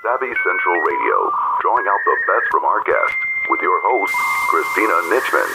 Savvy Central Radio, drawing out the best from our guests with your host, Christina Nichman.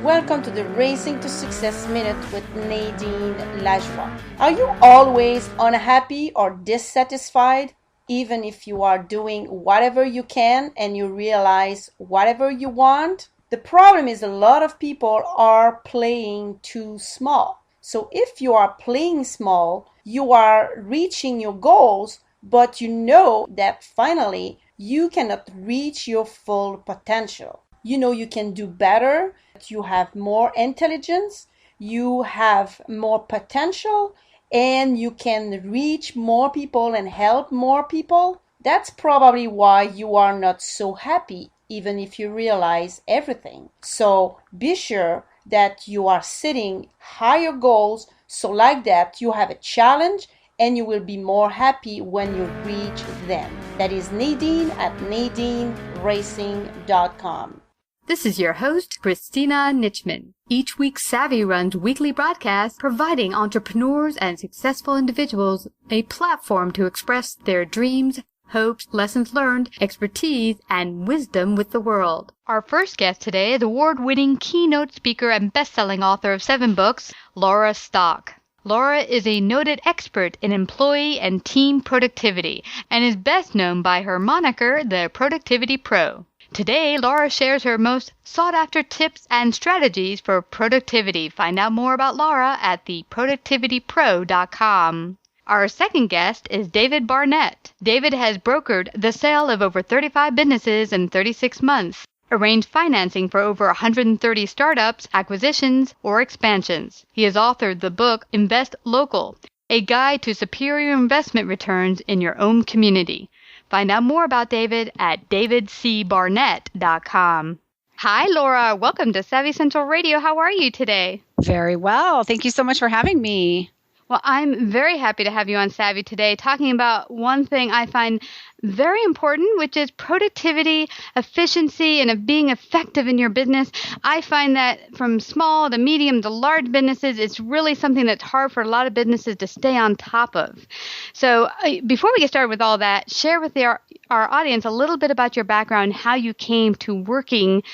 Welcome to the Racing to Success Minute with Nadine Lajoie. Are you always unhappy or dissatisfied? Even if you are doing whatever you can and you realize whatever you want? The problem is a lot of people are playing too small. So if you are playing small, you are reaching your goals, but you know that finally you cannot reach your full potential. You know you can do better, you have more intelligence, you have more potential, and you can reach more people and help more people. That's probably why you are not so happy, even if you realize everything. So be sure that you are setting higher goals, so like that you have a challenge and you will be more happy when you reach them. That is Nadine at NadineRacing.com. This is your host, Christina Nichman. Each week, Savvy runs weekly broadcasts providing entrepreneurs and successful individuals a platform to express their dreams, hopes, lessons learned, expertise, and wisdom with the world. Our first guest today is award-winning keynote speaker and best-selling author of 7 books, Laura Stock. Laura is a noted expert in employee and team productivity and is best known by her moniker, the Productivity Pro. Today, Laura shares her most sought-after tips and strategies for productivity. Find out more about Laura at theproductivitypro.com. Our second guest is David Barnett. David has brokered the sale of over 35 businesses in 36 months, arranged financing for over 130 startups, acquisitions, or expansions. He has authored the book Invest Local, a guide to superior investment returns in your own community. Find out more about David at davidcbarnett.com. Hi, Laura. Welcome to Savvy Central Radio. How are you today? Very well. Thank you so much for having me. Well, I'm very happy to have you on Savvy today, talking about one thing I find very important, which is productivity, efficiency, and being effective in your business. I find that from small to medium to large businesses, it's really something that's hard for a lot of businesses to stay on top of. So before we get started with all that, share with our audience a little bit about your background, how you came to working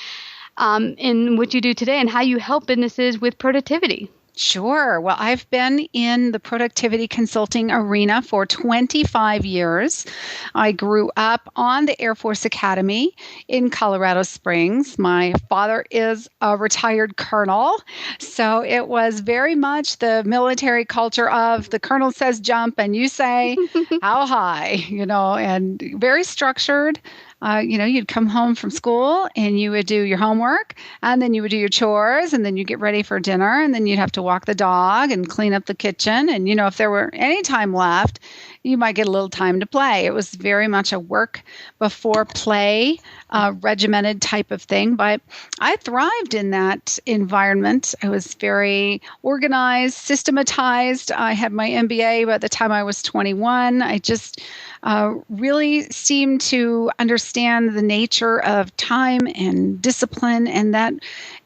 in what you do today, and how you help businesses with productivity. Sure. Well, I've been in the productivity consulting arena for 25 years. I grew up on the Air Force Academy in Colorado Springs. My father is a retired colonel, so it was very much the military culture of the colonel says jump and you say how high, and very structured. You'd come home from school and you would do your homework and then you would do your chores and then you get ready for dinner and then you'd have to walk the dog and clean up the kitchen. And, if there were any time left, you might get a little time to play. It was very much a work before play, regimented type of thing. But I thrived in that environment. I was very organized, systematized. I had my MBA by the time I was 21. I just really seemed to understand the nature of time and discipline, and that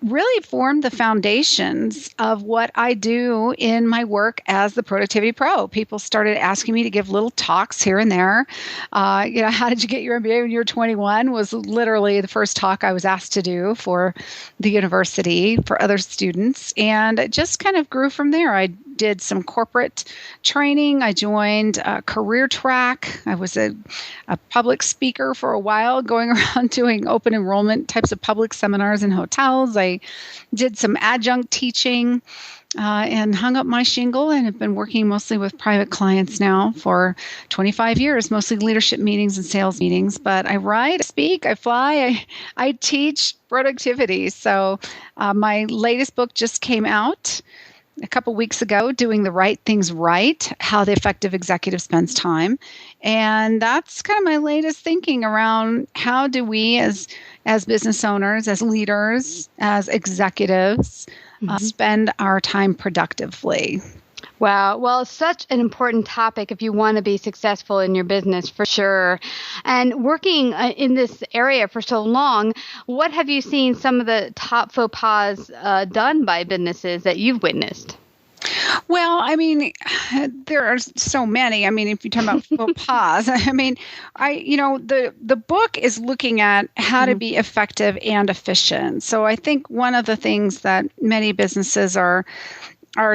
really formed the foundations of what I do in my work as the Productivity Pro. People started asking me to give little talks here and there. How did you get your MBA when you were 21 was literally the first talk I was asked to do for the university for other students. And it just kind of grew from there. I did some corporate training. I joined a career track. I was a public speaker for a while, going around doing open enrollment types of public seminars in hotels. I did some adjunct teaching and hung up my shingle and have been working mostly with private clients now for 25 years, mostly leadership meetings and sales meetings. But I write, I speak, I fly, I teach productivity. So my latest book just came out a couple weeks ago, Doing the Right Things Right, How the Effective Executive Spends Time. And that's kind of my latest thinking around how do we as business owners, as leaders, as executives, spend our time productively. Wow. Well, such an important topic if you want to be successful in your business, for sure. And working in this area for so long, what have you seen some of the top faux pas done by businesses that you've witnessed? Well, I mean, there are so many. I mean, if you talk about faux pas, I mean, the book is looking at how to be effective and efficient. So I think one of the things that many businesses are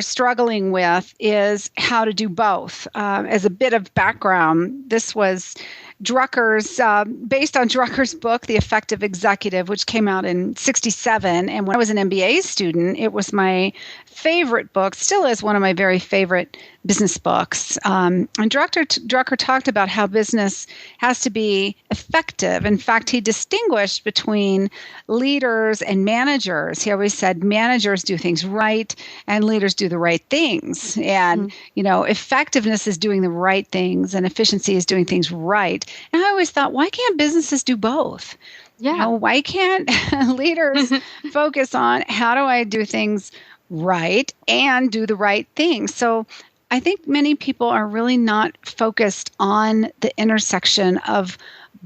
struggling with is how to do both. As a bit of background, this was Drucker's, based on Drucker's book, The Effective Executive, which came out in '67. And when I was an MBA student, it was my favorite book, still is one of my very favorite business books. And Drucker talked about how business has to be effective. In fact, he distinguished between leaders and managers. He always said managers do things right and leaders do the right things. And, effectiveness is doing the right things and efficiency is doing things right. And I always thought, why can't businesses do both? Yeah. Why can't leaders focus on how do I do things right and do the right thing? So I think many people are really not focused on the intersection of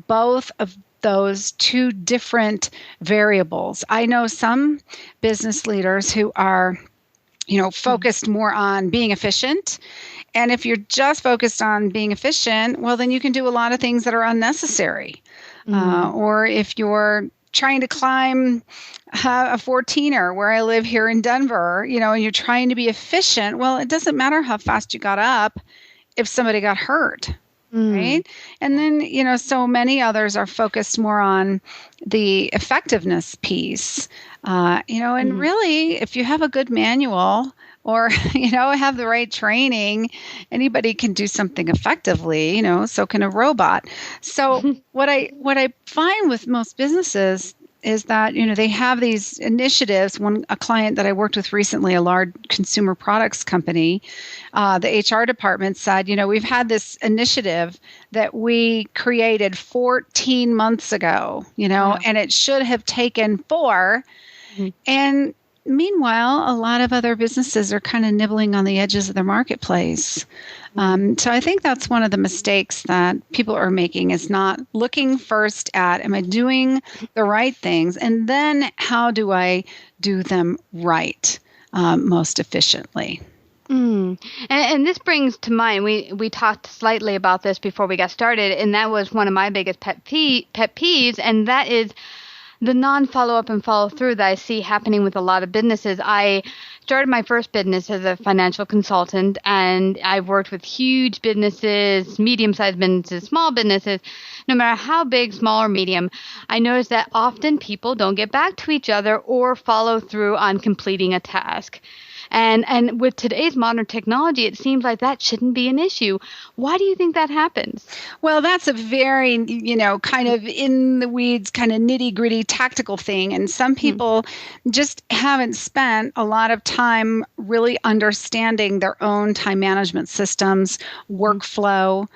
both of those two different variables. I know some business leaders who are, focused more on being efficient. And if you're just focused on being efficient, well, then you can do a lot of things that are unnecessary. Or if you're trying to climb a 14er where I live here in Denver, and you're trying to be efficient, well, it doesn't matter how fast you got up if somebody got hurt, right? And then, so many others are focused more on the effectiveness piece, and really, if you have a good manual or, have the right training, anybody can do something effectively, so can a robot. So what I find with most businesses is that, they have these initiatives. A client that I worked with recently, a large consumer products company, the HR department said, we've had this initiative that we created 14 months ago, and it should have taken 4. And meanwhile, a lot of other businesses are kind of nibbling on the edges of their marketplace. So I think that's one of the mistakes that people are making is not looking first at, am I doing the right things? And then how do I do them right most efficiently? And this brings to mind, we talked slightly about this before we got started, and that was one of my biggest pet peeves, and that is the non-follow-up and follow-through that I see happening with a lot of businesses. I started my first business as a financial consultant, and I've worked with huge businesses, medium-sized businesses, small businesses. No matter how big, small, or medium, I notice that often people don't get back to each other or follow through on completing a task. And with today's modern technology, it seems like that shouldn't be an issue. Why do you think that happens? Well, that's a very, kind of in the weeds, kind of nitty gritty tactical thing. And some people just haven't spent a lot of time really understanding their own time management systems, workflow.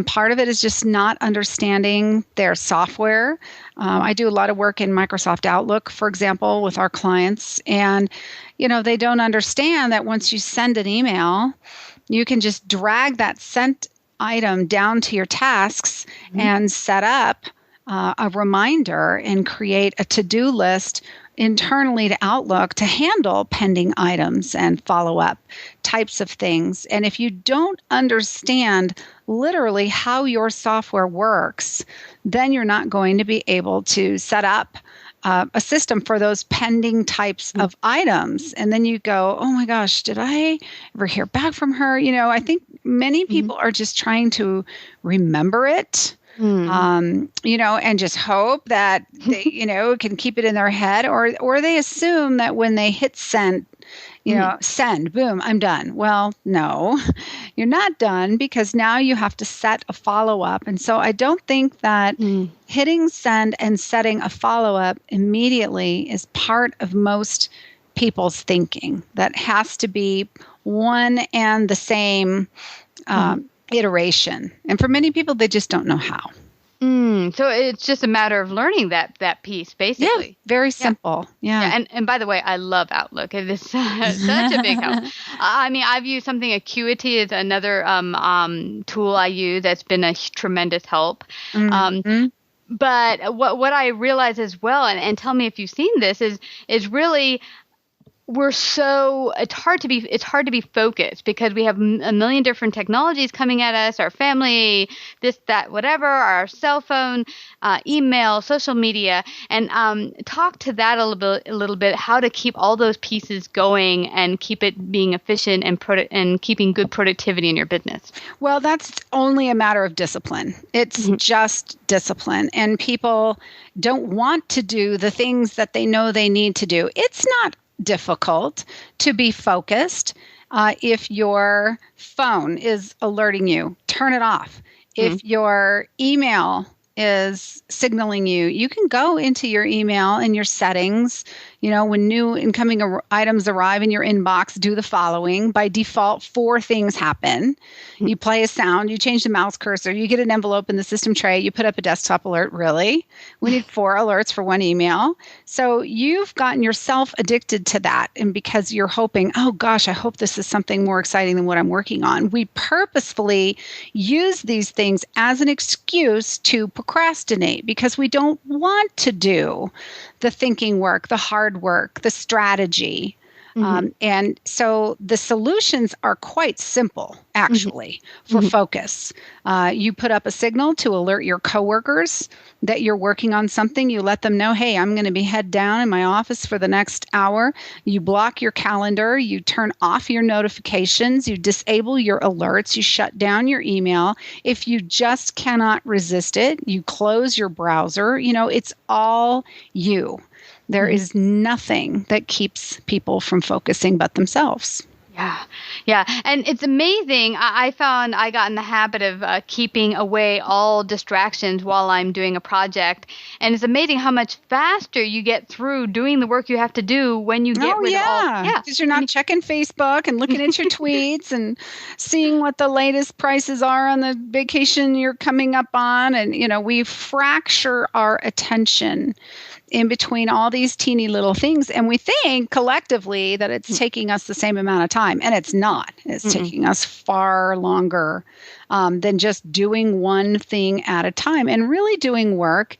Part of it is just not understanding their software. I do a lot of work in Microsoft Outlook, for example, with our clients. And, they don't understand that once you send an email, you can just drag that sent item down to your tasks and set up a reminder and create a to-do list internally to Outlook to handle pending items and follow-up types of things. And if you don't understand literally how your software works, then you're not going to be able to set up a system for those pending types of items. And then you go, oh my gosh, did I ever hear back from her? I think many people are just trying to remember it. And just hope that they, can keep it in their head, or they assume that when they hit send, send, boom, I'm done. Well, no, you're not done because now you have to set a follow-up. And so I don't think that hitting send and setting a follow-up immediately is part of most people's thinking. That has to be one and the same iteration. And for many people, they just don't know how. So it's just a matter of learning that piece, basically. Yeah, very simple. Yeah. And by the way, I love Outlook. It is such a big help. I mean, I've used something. Acuity is another tool I use that's been a tremendous help. But what I realize as well, and tell me if you've seen this, is really it's hard to be focused because we have a million different technologies coming at us, our family, this, that, whatever, our cell phone, email, social media, and talk to that a little bit, how to keep all those pieces going and keep it being efficient and keeping good productivity in your business. Well, that's only a matter of discipline. It's just discipline. And people don't want to do the things that they know they need to do. It's not difficult to be focused. If your phone is alerting you, turn it off. If your email is signaling you, you can go into your email and your settings. When new incoming items arrive in your inbox, do the following. By default, 4 things happen. You play a sound, you change the mouse cursor, you get an envelope in the system tray, you put up a desktop alert. Really? We need 4 alerts for 1 email. So you've gotten yourself addicted to that. And because you're hoping, oh gosh, I hope this is something more exciting than what I'm working on. We purposefully use these things as an excuse to procrastinate because we don't want to do the thinking work, the hard work, the strategy. And so the solutions are quite simple, actually, for focus. You put up a signal to alert your coworkers that you're working on something. You let them know, hey, I'm going to be head down in my office for the next hour. You block your calendar. You turn off your notifications. You disable your alerts. You shut down your email. If you just cannot resist it, you close your browser. It's all you. There is nothing that keeps people from focusing but themselves. Yeah. And it's amazing. I found I got in the habit of keeping away all distractions while I'm doing a project. And it's amazing how much faster you get through doing the work you have to do when you get rid of all. Yeah, because you're not checking Facebook and looking at your tweets and seeing what the latest prices are on the vacation you're coming up on. And, we fracture our attention in between all these teeny little things. And we think collectively that it's taking us the same amount of time. And it's not. It's taking us far longer than just doing one thing at a time and really doing work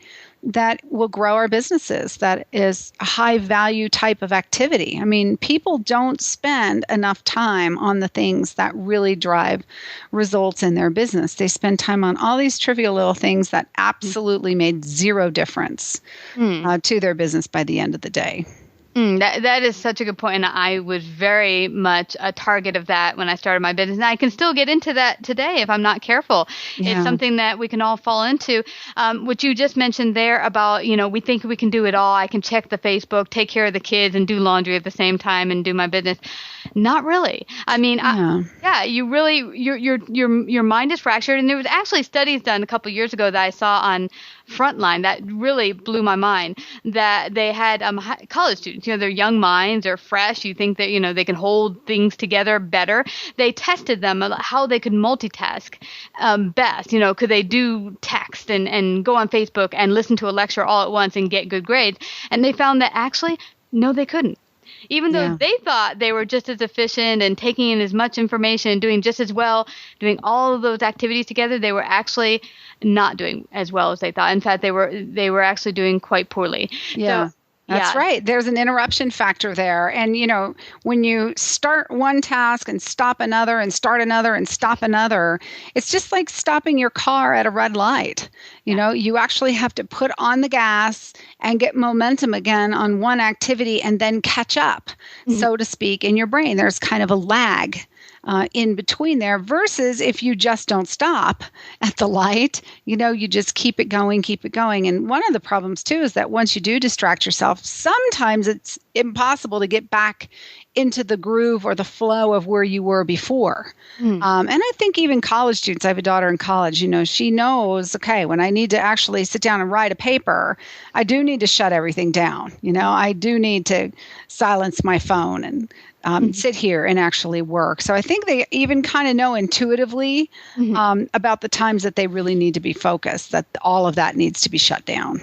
that will grow our businesses. That is a high value type of activity. I mean, people don't spend enough time on the things that really drive results in their business. They spend time on all these trivial little things that absolutely made zero difference to their business by the end of the day. That is such a good point. And I was very much a target of that when I started my business. And I can still get into that today if I'm not careful. Yeah. It's something that we can all fall into. What you just mentioned there about, we think we can do it all. I can check the Facebook, take care of the kids, and do laundry at the same time and do my business. Not really. I mean, you really, your mind is fractured. And there was actually studies done a couple of years ago that I saw on Frontline that really blew my mind, that they had college students, they're young minds, they're fresh. You think that, they can hold things together better. They tested them how they could multitask best. Could they do text and go on Facebook and listen to a lecture all at once and get good grades? And they found that actually, no, they couldn't. Even though they thought they were just as efficient and taking in as much information and doing just as well, doing all of those activities together, they were actually not doing as well as they thought. In fact, they were actually doing quite poorly. Yeah. So, that's right. There's an interruption factor there. And, when you start one task and stop another and start another and stop another, it's just like stopping your car at a red light. You actually have to put on the gas and get momentum again on one activity and then catch up, so to speak, in your brain. There's kind of a lag in between there versus if you just don't stop at the light, you just keep it going. And one of the problems too is that once you do distract yourself, sometimes it's impossible to get back into the groove or the flow of where you were before. And I think even college students, I have a daughter in college, she knows, okay, when I need to actually sit down and write a paper, I do need to shut everything down. I do need to silence my phone and sit here and actually work. So I think they even kind of know intuitively about the times that they really need to be focused, that all of that needs to be shut down.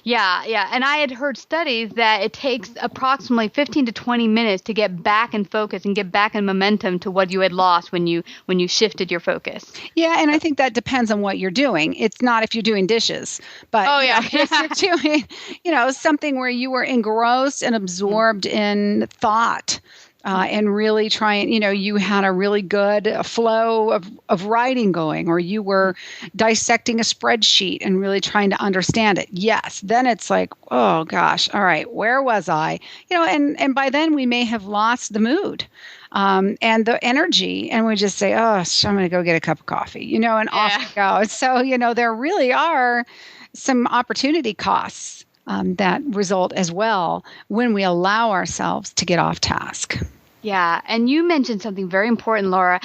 Yeah. And I had heard studies that it takes approximately 15 to 20 minutes to get back in focus and get back in momentum to what you had lost when you shifted your focus. Yeah, and I think that depends on what you're doing. It's not if you're doing dishes, but if you're doing, something where you were engrossed and absorbed in thought. And really trying, you had a really good flow of writing going, or you were dissecting a spreadsheet and really trying to understand it. Yes. Then it's like, oh gosh, all right, where was I? And by then we may have lost the mood and the energy, and we just say, oh, I'm going to go get a cup of coffee, and off we go. So, there really are some opportunity costs that result as well when we allow ourselves to get off task. Yeah. And you mentioned something very important, Laura,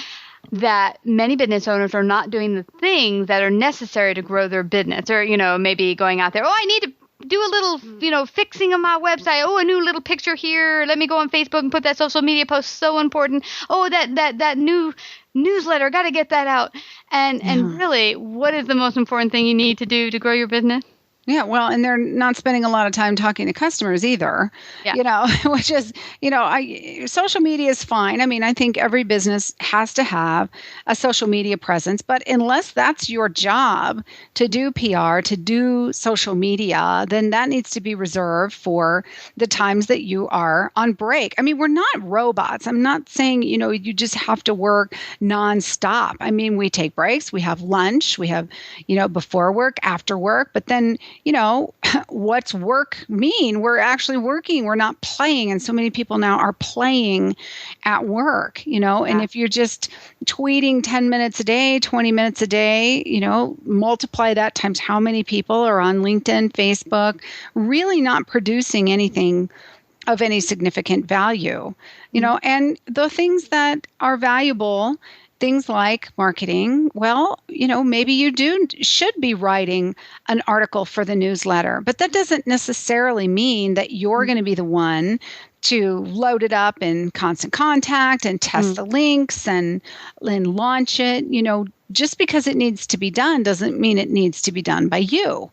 that many business owners are not doing the things that are necessary to grow their business, or, maybe going out there, I need to do a little, fixing on my website. Oh, a new little picture here. Let me go on Facebook and put that social media post. So important. Oh, that new newsletter. Got to get that out. And really, what is the most important thing you need to do to grow your business? Yeah, well, and they're not spending a lot of time talking to customers either, which is, social media is fine. I mean, I think every business has to have a social media presence, but unless that's your job to do PR, to do social media, then that needs to be reserved for the times that you are on break. I mean, we're not robots. I'm not saying, you just have to work nonstop. I mean, we take breaks, we have lunch, we have, before work, after work, but then what's work mean? We're actually working. We're not playing. And so many people now are playing at work, and if you're just tweeting 10 minutes a day, 20 minutes a day, multiply that times how many people are on LinkedIn, Facebook, really not producing anything of any significant value, and the things that are valuable, things like marketing, well, maybe you should be writing an article for the newsletter, but that doesn't necessarily mean that you're going to be the one to load it up in Constant Contact and test the links and launch it. Just because it needs to be done doesn't mean it needs to be done by you.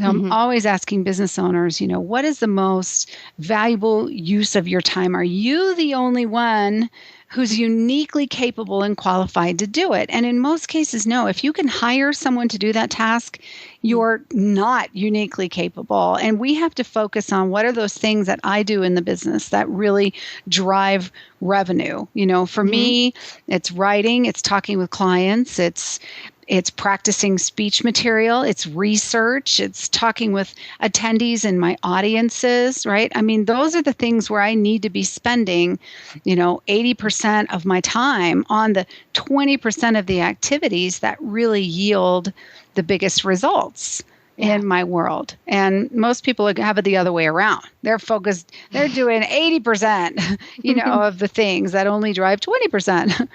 I'm always asking business owners, what is the most valuable use of your time? Are you the only one who's uniquely capable and qualified to do it? And in most cases, no. If you can hire someone to do that task, you're not uniquely capable. And we have to focus on what are those things that I do in the business that really drive revenue. For me, it's writing, it's talking with clients, it's practicing speech material, it's research, it's talking with attendees and my audiences, right? I mean, those are the things where I need to be spending, 80% of my time on the 20% of the activities that really yield the biggest results in my world. And most people have it the other way around. They're doing 80%, of the things that only drive 20%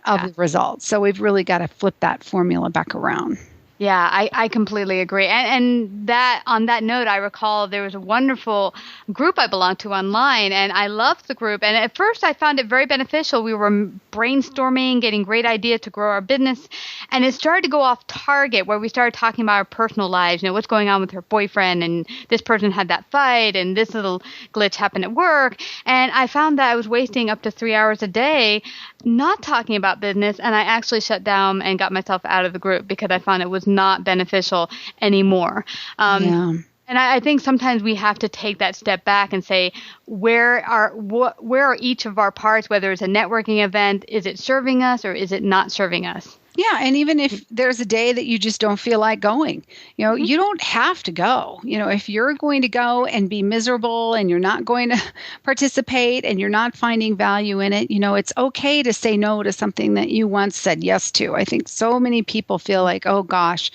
of the results. So we've really got to flip that formula back around. Yeah, I completely agree. And that on that note, I recall there was a wonderful group I belonged to online, and I loved the group. And at first I found it very beneficial. We were brainstorming, getting great ideas to grow our business. And it started to go off target where we started talking about our personal lives, what's going on with her boyfriend, and this person had that fight, and this little glitch happened at work. And I found that I was wasting up to 3 hours a day not talking about business, and I actually shut down and got myself out of the group because I found it was not beneficial anymore. And I think sometimes we have to take that step back and say, where are each of our parts, whether it's a networking event, is it serving us or is it not serving us? Yeah, and even if there's a day that you just don't feel like going, you don't have to go. If you're going to go and be miserable and you're not going to participate and you're not finding value in it, it's okay to say no to something that you once said yes to. I think so many people feel like, oh gosh,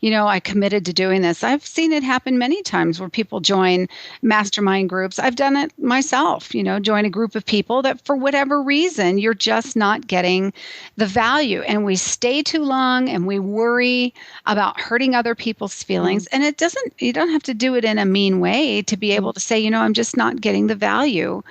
I committed to doing this. I've seen it happen many times where people join mastermind groups. I've done it myself, join a group of people that for whatever reason, you're just not getting the value. And we stay too long and we worry about hurting other people's feelings. And you don't have to do it in a mean way to be able to say, I'm just not getting the value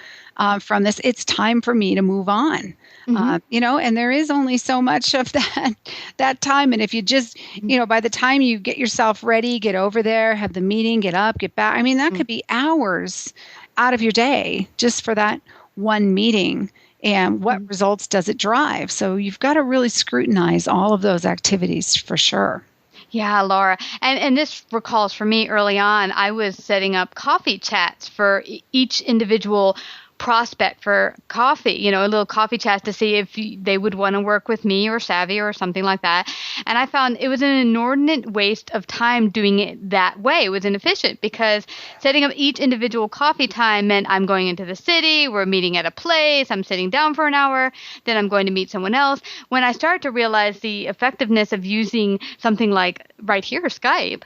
from this. It's time for me to move on. And there is only so much of that time. And if you just, by the time you get yourself ready, get over there, have the meeting, get up, get back, that could be hours out of your day just for that one meeting. And what results does it drive? So you've got to really scrutinize all of those activities for sure. Yeah, Laura. And this recalls for me early on, I was setting up coffee chats for each individual prospect for coffee, a little coffee chat to see if they would want to work with me or Savvy or something like that. And I found it was an inordinate waste of time doing it that way. It was inefficient because setting up each individual coffee time meant I'm going into the city, we're meeting at a place, I'm sitting down for an hour, then I'm going to meet someone else. When I started to realize the effectiveness of using something like right here, Skype,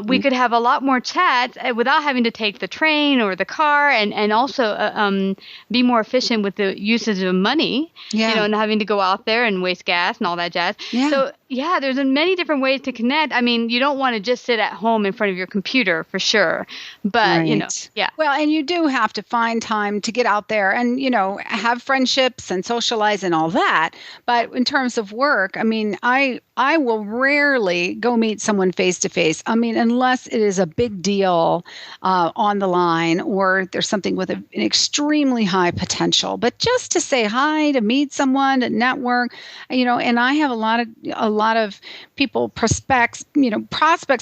we could have a lot more chats without having to take the train or the car and also be more efficient with the usage of money, and having to go out there and waste gas and all that jazz. Yeah. So, there's many different ways to connect. You don't want to just sit at home in front of your computer for sure. But, Well, and you do have to find time to get out there and, have friendships and socialize and all that. But in terms of work, I will rarely go meet someone face to face. Unless it is a big deal on the line or there's something with an extremely high potential. But just to say hi, to meet someone, to network, and I have a lot of people, prospects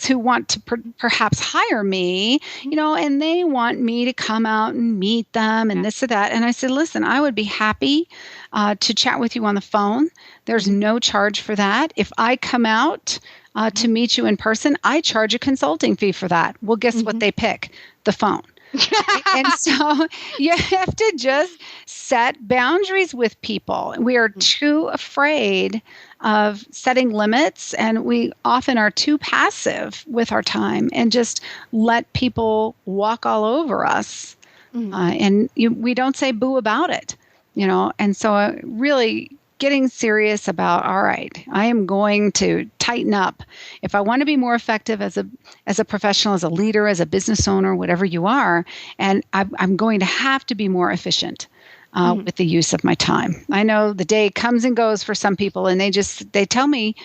who want to perhaps hire me, and they want me to come out and meet them and this or that. And I said, listen, I would be happy to chat with you on the phone. There's no charge for that. If I come out to meet you in person, I charge a consulting fee for that. Well, guess what they pick? The phone. And so you have to just set boundaries with people. We are too afraid of setting limits, and we often are too passive with our time and just let people walk all over us. We don't say boo about it, and so really getting serious about, all right, I am going to tighten up. If I want to be more effective as a professional, as a leader, as a business owner, whatever you are, and I'm going to have to be more efficient with the use of my time. I know the day comes and goes for some people, and they tell me,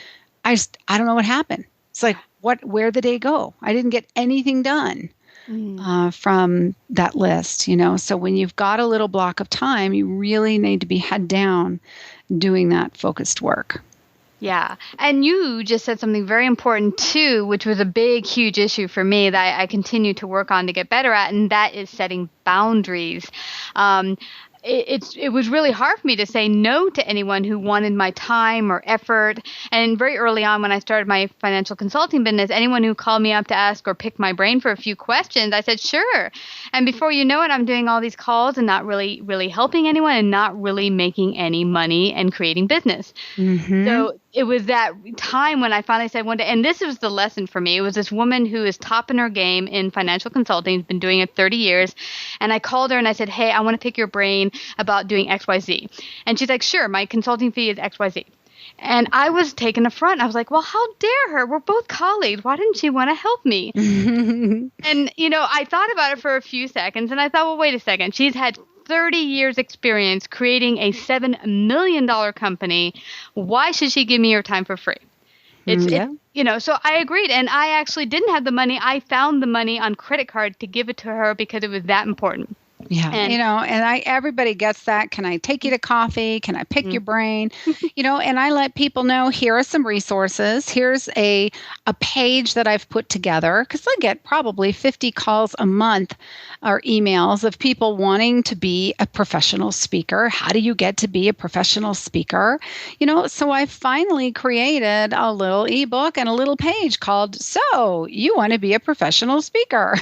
I don't know what happened. It's like, where'd the day go? I didn't get anything done. From that list, So when you've got a little block of time, you really need to be head down doing that focused work. Yeah. And you just said something very important too, which was a big, huge issue for me that I continue to work on to get better at, and that is setting boundaries. It was really hard for me to say no to anyone who wanted my time or effort. And very early on when I started my financial consulting business, anyone who called me up to ask or pick my brain for a few questions, I said, sure. And before you know it, I'm doing all these calls and not really, really helping anyone and not really making any money and creating business. So it was that time when I finally said one day, and this was the lesson for me. It was this woman who is top in her game in financial consulting, has been doing it 30 years. And I called her and I said, hey, I want to pick your brain about doing XYZ. And she's like, sure, my consulting fee is XYZ. And I was taken affront. I was like, well, how dare her? We're both colleagues. Why didn't she want to help me? And, I thought about it for a few seconds and I thought, well, wait a second. She's had 30 years experience creating a $7 million company. Why should she give me her time for free? So I agreed. And I actually didn't have the money. I found the money on credit card to give it to her because it was that important. Yeah. And everybody gets that. Can I take you to coffee? Can I pick your brain? And I let people know, here are some resources. Here's a page that I've put together, because I get probably 50 calls a month or emails of people wanting to be a professional speaker. How do you get to be a professional speaker? So I finally created a little ebook and a little page called So You Want to Be a Professional Speaker,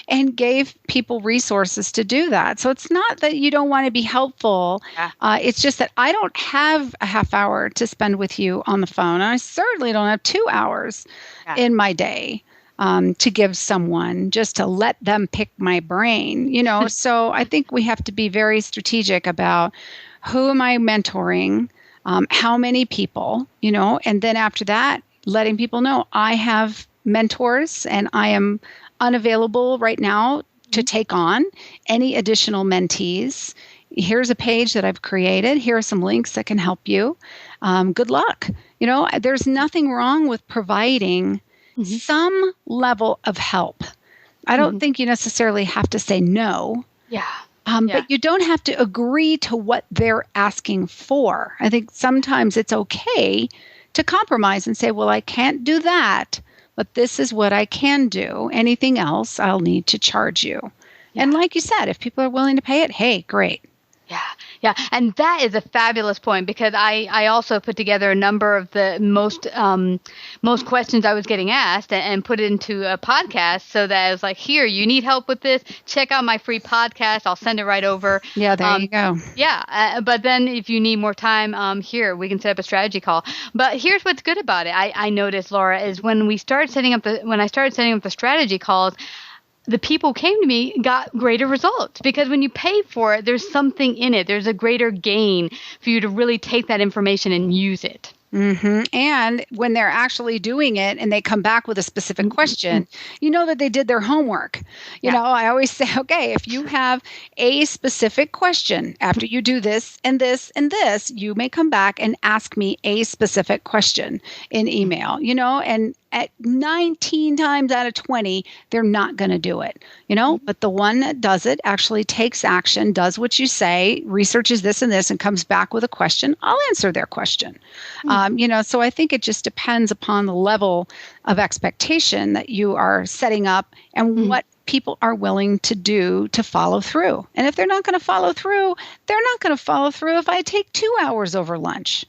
and gave people resources to do that. So it's not that you don't want to be helpful. It's just that I don't have a half hour to spend with you on the phone. And I certainly don't have 2 hours in my day to give someone just to let them pick my brain. So I think we have to be very strategic about who am I mentoring, how many people, and then after that, letting people know I have mentors and I am unavailable right now to take on any additional mentees. Here's a page that I've created. Here are some links that can help you. Good luck. There's nothing wrong with providing some level of help. I don't think you necessarily have to say no. But you don't have to agree to what they're asking for. I think sometimes it's okay to compromise and say, well, I can't do that, but this is what I can do. Anything else, I'll need to charge you. And like you said, if people are willing to pay it, hey, great. Yeah. And that is a fabulous point, because I also put together a number of the most questions I was getting asked and put it into a podcast, so that I was like, here, you need help with this? Check out my free podcast. I'll send it right over. Yeah, there you go. Yeah. But then if you need more time, here, we can set up a strategy call. But here's what's good about it. I noticed, Laura, is when I started setting up the strategy calls, the people who came to me got greater results, because when you pay for it, there's something in it. There's a greater gain for you to really take that information and use it. And when they're actually doing it and they come back with a specific question, you know that they did their homework. You know, I always say, okay, if you have a specific question after you do this and this and this, you may come back and ask me a specific question in email, and at 19 times out of 20, they're not going to do it, but the one that does it actually takes action, does what you say, researches this and this, and comes back with a question. I'll answer their question. So I think it just depends upon the level of expectation that you are setting up and what people are willing to do to follow through. And if they're not going to follow through, they're not going to follow through if I take 2 hours over lunch,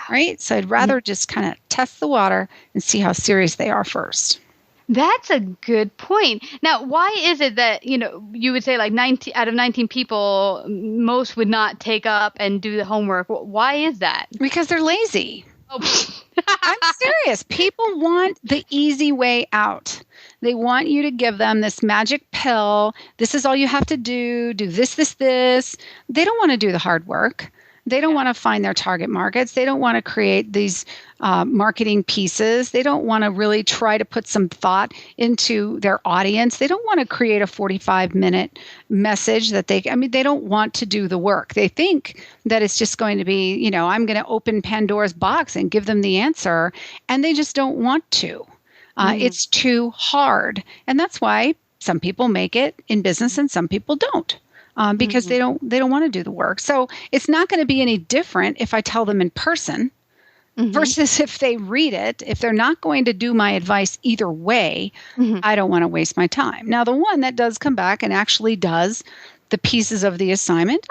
right? So I'd rather just kind of test the water and see how serious they are first. That's a good point. Now, why is it that, you would say like 19 out of 19 people, most would not take up and do the homework? Why is that? Because they're lazy. I'm serious. People want the easy way out. They want you to give them this magic pill. This is all you have to do. Do this, this, this. They don't want to do the hard work. They don't want to find their target markets. They don't want to create these marketing pieces. They don't want to really try to put some thought into their audience. They don't want to create a 45-minute message that they don't want to do the work. They think that it's just going to be, I'm going to open Pandora's box and give them the answer. And they just don't want to. It's too hard. And that's why some people make it in business and some people don't. Because they don't want to do the work. So it's not going to be any different if I tell them in person versus if they read it. If they're not going to do my advice either way, I don't want to waste my time. Now, the one that does come back and actually does the pieces of the assignment,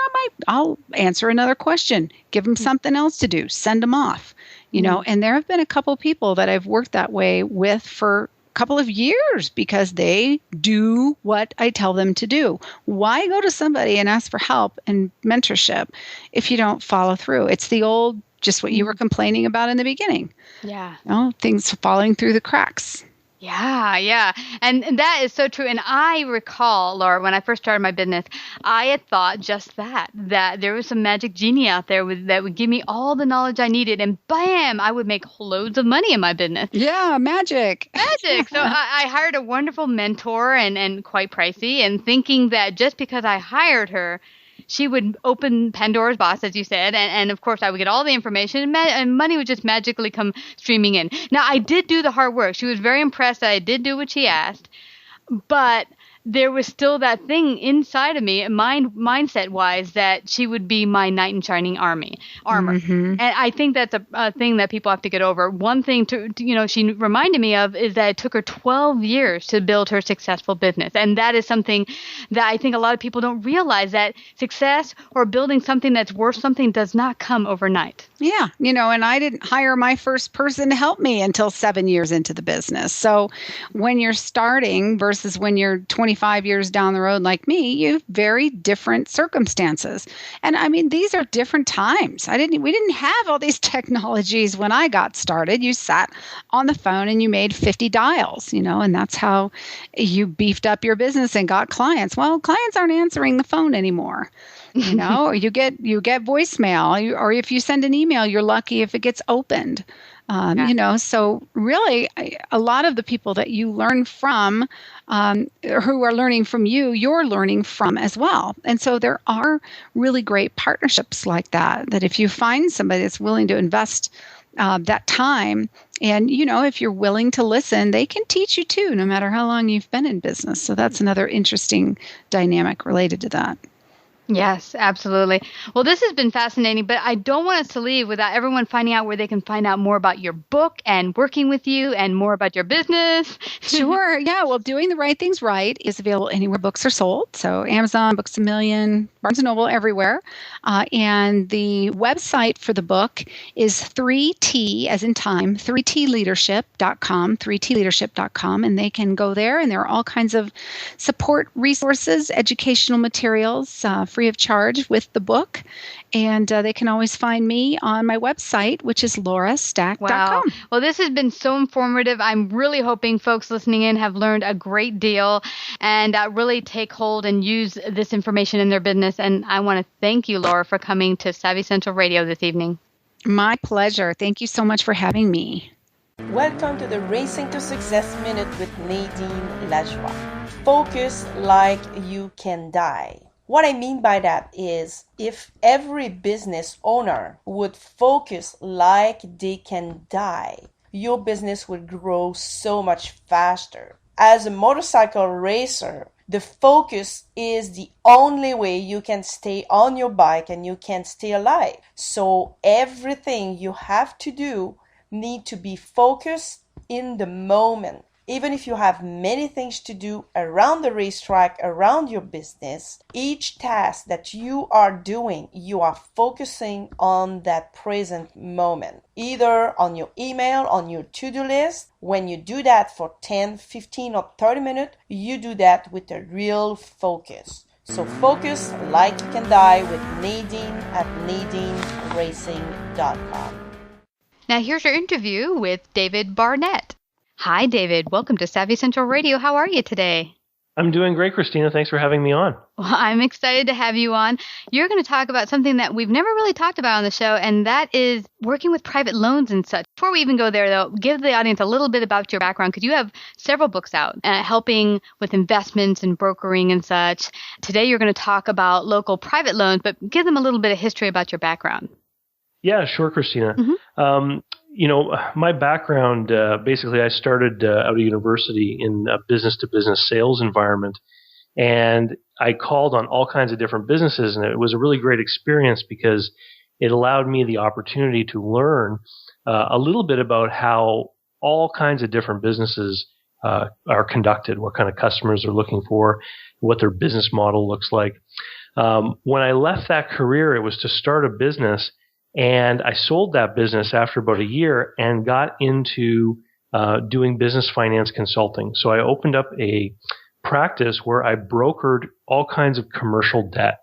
I'll answer another question, give them something else to do, send them off, and there have been a couple of people that I've worked that way with for couple of years because they do what I tell them to do. Why go to somebody and ask for help and mentorship if you don't follow through? It's the old, just what you were complaining about in the beginning. Yeah. Things falling through the cracks. Yeah. And that is so true. And I recall, Laura, when I first started my business, I had thought just that there was some magic genie out there that would give me all the knowledge I needed. And bam, I would make loads of money in my business. Yeah, magic. So I hired a wonderful mentor and quite pricey, and thinking that just because I hired her, she would open Pandora's box, as you said, and of course I would get all the information, and money would just magically come streaming in. Now, I did do the hard work. She was very impressed that I did do what she asked, but there was still that thing inside of me, mindset wise, that she would be my knight in shining armor. Mm-hmm. And I think that's a thing that people have to get over. One thing she reminded me of is that it took her 12 years to build her successful business. And that is something that I think a lot of people don't realize, that success or building something that's worth something does not come overnight. Yeah. And I didn't hire my first person to help me until 7 years into the business. So when you're starting versus when you're 25 years down the road like me, you have very different circumstances. And I mean, these are different times. We didn't have all these technologies when I got started. You sat on the phone and you made 50 dials, and that's how you beefed up your business and got clients. Well, clients aren't answering the phone anymore. Or you get voicemail, or if you send an email, you're lucky if it gets opened. So really, a lot of the people that you learn from, who are learning from you, you're learning from as well. And so there are really great partnerships like that, that if you find somebody that's willing to invest that time, and, if you're willing to listen, they can teach you too, no matter how long you've been in business. So that's another interesting dynamic related to that. Yes, absolutely. Well, this has been fascinating, but I don't want us to leave without everyone finding out where they can find out more about your book and working with you and more about your business. Sure. Yeah. Well, Doing the Right Things Right is available anywhere books are sold. So Amazon, Books A Million, Barnes & Noble, everywhere. And the website for the book is 3T, as in time, 3tleadership.com, 3tleadership.com. And they can go there, and there are all kinds of support resources, educational materials, free of charge with the book. And they can always find me on my website, which is laurastack.com. Wow. Well, this has been so informative. I'm really hoping folks listening in have learned a great deal and really take hold and use this information in their business. And I want to thank you, Laura, for coming to Savvy Central Radio this evening. My pleasure. Thank you so much for having me. Welcome to the Racing to Success Minute with Nadine Lajoie. Focus like you can die. What I mean by that is, if every business owner would focus like they can die, your business would grow so much faster. As a motorcycle racer, the focus is the only way you can stay on your bike and you can stay alive. So everything you have to do need to be focused in the moment. Even if you have many things to do around the racetrack, around your business, each task that you are doing, you are focusing on that present moment. Either on your email, on your to-do list. When you do that for 10, 15, or 30 minutes, you do that with a real focus. So focus like you can die with Nadine at nadineracing.com. Now here's your interview with David Barnett. Hi, David. Welcome to Savvy Central Radio. How are you today? I'm doing great, Christina. Thanks for having me on. Well, I'm excited to have you on. You're going to talk about something that we've never really talked about on the show, and that is working with private loans and such. Before we even go there, though, give the audience a little bit about your background, because you have several books out helping with investments and brokering and such. Today, you're going to talk about local private loans, but give them a little bit of history about your background. Yeah, sure, Christina. Mm-hmm. My background, basically, I started out of university in a business-to-business sales environment, and I called on all kinds of different businesses, and it was a really great experience because it allowed me the opportunity to learn a little bit about how all kinds of different businesses are conducted, what kind of customers they're looking for, what their business model looks like. When I left that career, it was to start a business. And I sold that business after about a year and got into doing business finance consulting. So I opened up a practice where I brokered all kinds of commercial debt.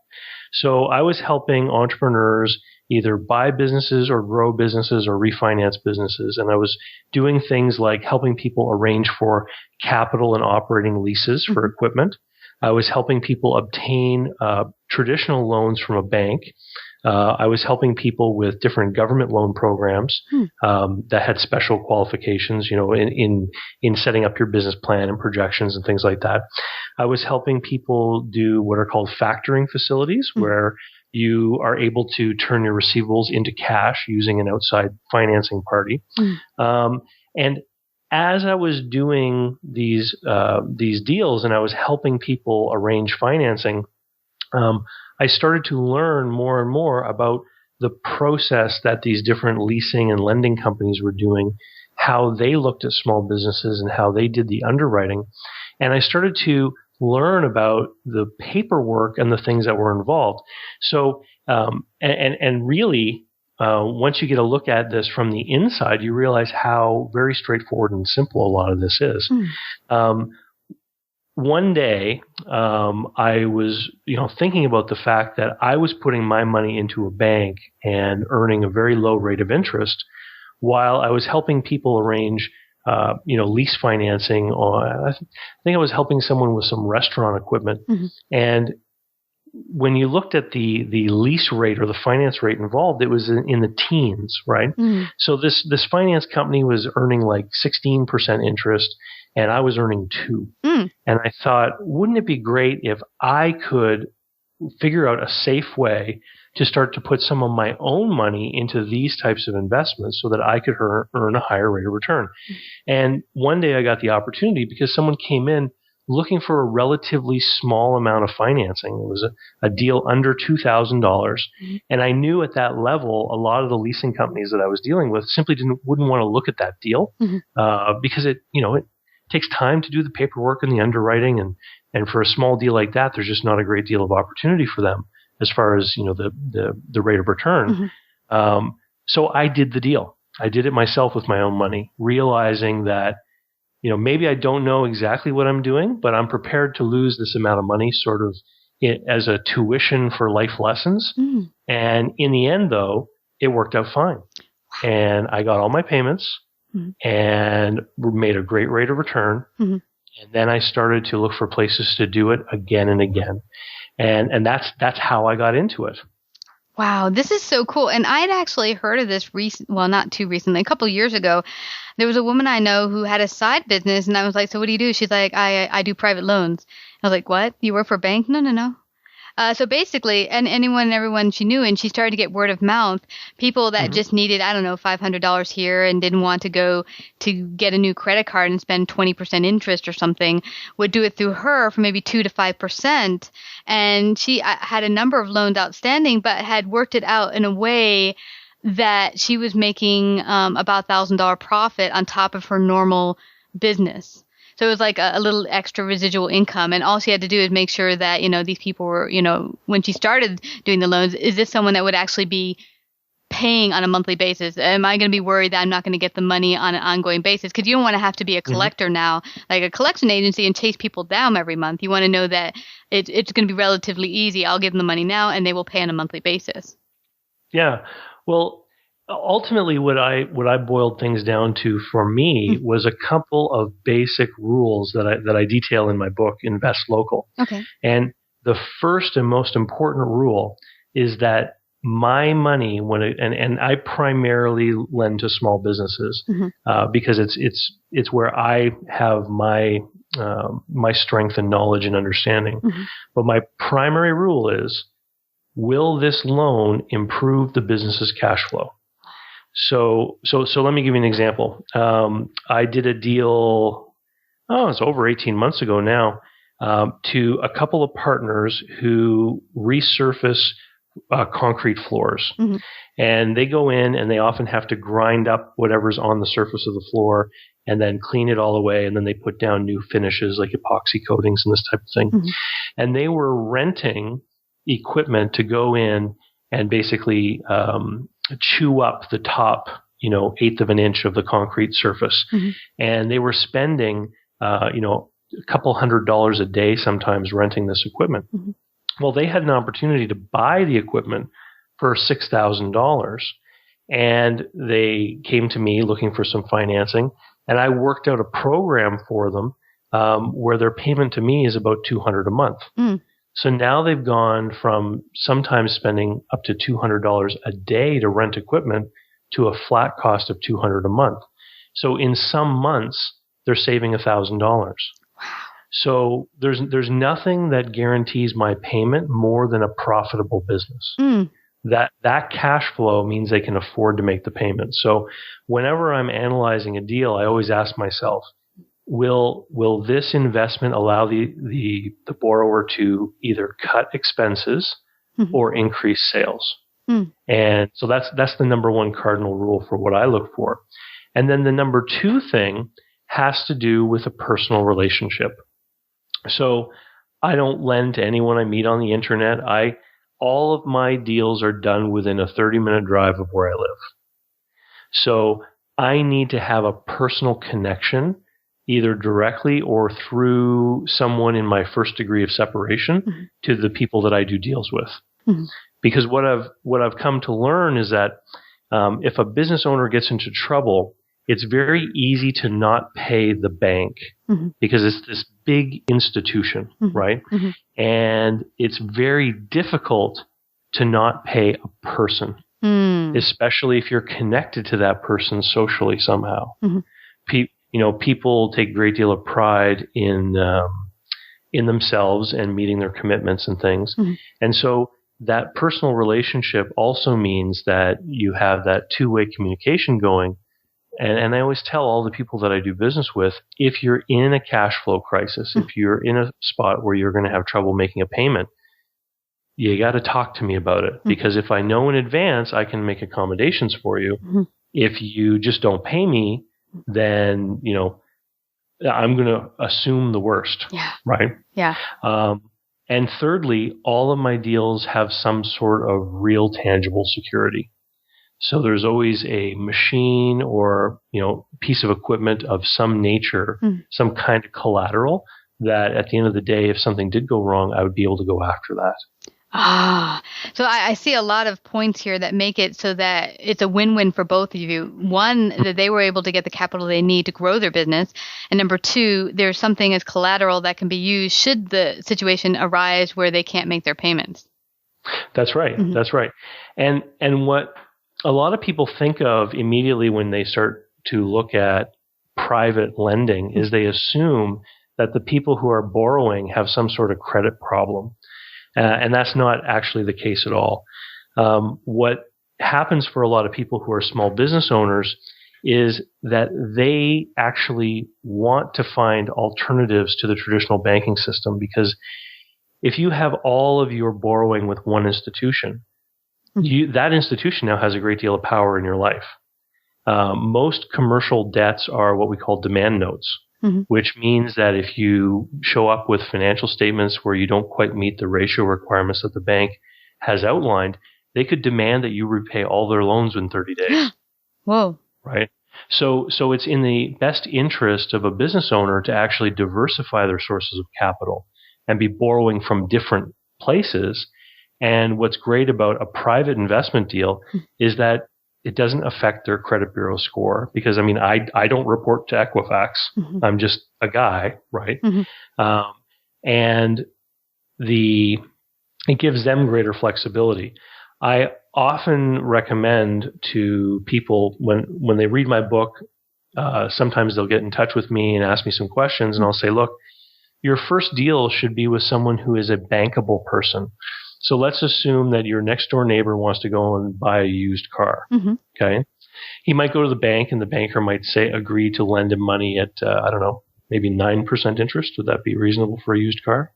So I was helping entrepreneurs either buy businesses or grow businesses or refinance businesses. And I was doing things like helping people arrange for capital and operating leases for equipment. I was helping people obtain traditional loans from a bank. I was helping people with different government loan programs that had special qualifications, in setting up your business plan and projections and things like that. I was helping people do what are called factoring facilities, where you are able to turn your receivables into cash using an outside financing party. And as I was doing these deals and I was helping people arrange financing, I started to learn more and more about the process that these different leasing and lending companies were doing, how they looked at small businesses and how they did the underwriting. And I started to learn about the paperwork and the things that were involved. So, and really, once you get a look at this from the inside, you realize how very straightforward and simple a lot of this is. One day, I was, thinking about the fact that I was putting my money into a bank and earning a very low rate of interest while I was helping people arrange, lease financing. I think I was helping someone with some restaurant equipment. And when you looked at the lease rate or the finance rate involved, it was in the teens, right? So this finance company was earning like 16% interest, and I was earning 2%. And I thought, wouldn't it be great if I could figure out a safe way to start to put some of my own money into these types of investments so that I could earn a higher rate of return? And one day I got the opportunity because someone came in looking for a relatively small amount of financing. It was a deal under $2,000. And I knew at that level, a lot of the leasing companies that I was dealing with simply wouldn't want to look at that deal because it takes time to do the paperwork and the underwriting. And for a small deal like that, there's just not a great deal of opportunity for them as far as, the rate of return. So I did the deal. I did it myself with my own money, realizing that, maybe I don't know exactly what I'm doing, but I'm prepared to lose this amount of money sort of as a tuition for life lessons. And in the end, though, it worked out fine. And I got all my payments and made a great rate of return. And then I started to look for places to do it again and again. And that's how I got into it. Wow, this is so cool. And I'd actually heard of this not too recently, a couple of years ago. There was a woman I know who had a side business, and I was like, so what do you do? She's like, I do private loans. I was like, what? You work for a bank? No. So basically, and everyone she knew, and she started to get word of mouth, people that just needed, $500 here and didn't want to go to get a new credit card and spend 20% interest or something, would do it through her for maybe 2 to 5%. And she had a number of loans outstanding, but had worked it out in a way that she was making about $1,000 profit on top of her normal business. So it was like a little extra residual income. And all she had to do is make sure that, these people were, when she started doing the loans, is this someone that would actually be paying on a monthly basis? Am I going to be worried that I'm not going to get the money on an ongoing basis? Because you don't want to have to be a collector now, like a collection agency, and chase people down every month. You want to know that it's going to be relatively easy. I'll give them the money now and they will pay on a monthly basis. Yeah. Well, ultimately, what I boiled things down to for me was a couple of basic rules that I detail in my book, Invest Local. Okay. And the first and most important rule is that my money, and I primarily lend to small businesses because it's where I have my strength and knowledge and understanding. But my primary rule is, will this loan improve the business's cash flow? So let me give you an example. I did a deal, it's over 18 months ago now, to a couple of partners who resurface concrete floors. And they go in and they often have to grind up whatever's on the surface of the floor and then clean it all away. And then they put down new finishes like epoxy coatings and this type of thing. And they were renting equipment to go in and basically chew up the top, 1/8 of an inch of the concrete surface. And they were spending, a couple $100 a day sometimes renting this equipment. Well, they had an opportunity to buy the equipment for $6,000, and they came to me looking for some financing, and I worked out a program for them where their payment to me is about $200 a month. So now they've gone from sometimes spending up to $200 a day to rent equipment to a flat cost of $200 a month. So in some months, they're saving $1,000. Wow. So there's nothing that guarantees my payment more than a profitable business. that cash flow means they can afford to make the payment. So whenever I'm analyzing a deal, I always ask myself, will this investment allow the borrower to either cut expenses or increase sales? And so that's the number one cardinal rule for what I look for. And then the number two thing has to do with a personal relationship. So I don't lend to anyone I meet on the internet. All of my deals are done within a 30-minute drive of where I live. So I need to have a personal connection, either directly or through someone in my first degree of separation to the people that I do deals with. Because what I've come to learn is that if a business owner gets into trouble, it's very easy to not pay the bank because it's this big institution, right? And it's very difficult to not pay a person, especially if you're connected to that person socially somehow. People take a great deal of pride in themselves and meeting their commitments and things. And so that personal relationship also means that you have that two-way communication going. And I always tell all the people that I do business with, if you're in a cash flow crisis, if you're in a spot where you're going to have trouble making a payment, you got to talk to me about it. Because if I know in advance, I can make accommodations for you. If you just don't pay me, then, I'm going to assume the worst. Yeah. Right? Yeah. And thirdly, all of my deals have some sort of real tangible security. So there's always a machine or, piece of equipment of some nature, some kind of collateral that at the end of the day, if something did go wrong, I would be able to go after that. So I see a lot of points here that make it so that it's a win-win for both of you. One, that they were able to get the capital they need to grow their business. And number two, there's something as collateral that can be used should the situation arise where they can't make their payments. That's right. That's right. And what a lot of people think of immediately when they start to look at private lending is they assume that the people who are borrowing have some sort of credit problem. And that's not actually the case at all. What happens for a lot of people who are small business owners is that they actually want to find alternatives to the traditional banking system, because if you have all of your borrowing with one institution, that institution now has a great deal of power in your life. Most commercial debts are what we call demand notes, which means that if you show up with financial statements where you don't quite meet the ratio requirements that the bank has outlined, they could demand that you repay all their loans in 30 days. Whoa. Right? So it's in the best interest of a business owner to actually diversify their sources of capital and be borrowing from different places. And what's great about a private investment deal is that it doesn't affect their credit bureau score, because I don't report to Equifax. I'm just a guy, right? And it gives them greater flexibility. I often recommend to people when they read my book, sometimes they'll get in touch with me and ask me some questions, and I'll say, look, your first deal should be with someone who is a bankable person. So let's assume that your next door neighbor wants to go and buy a used car. Okay. He might go to the bank and the banker might agree to lend him money at, maybe 9% interest. Would that be reasonable for a used car?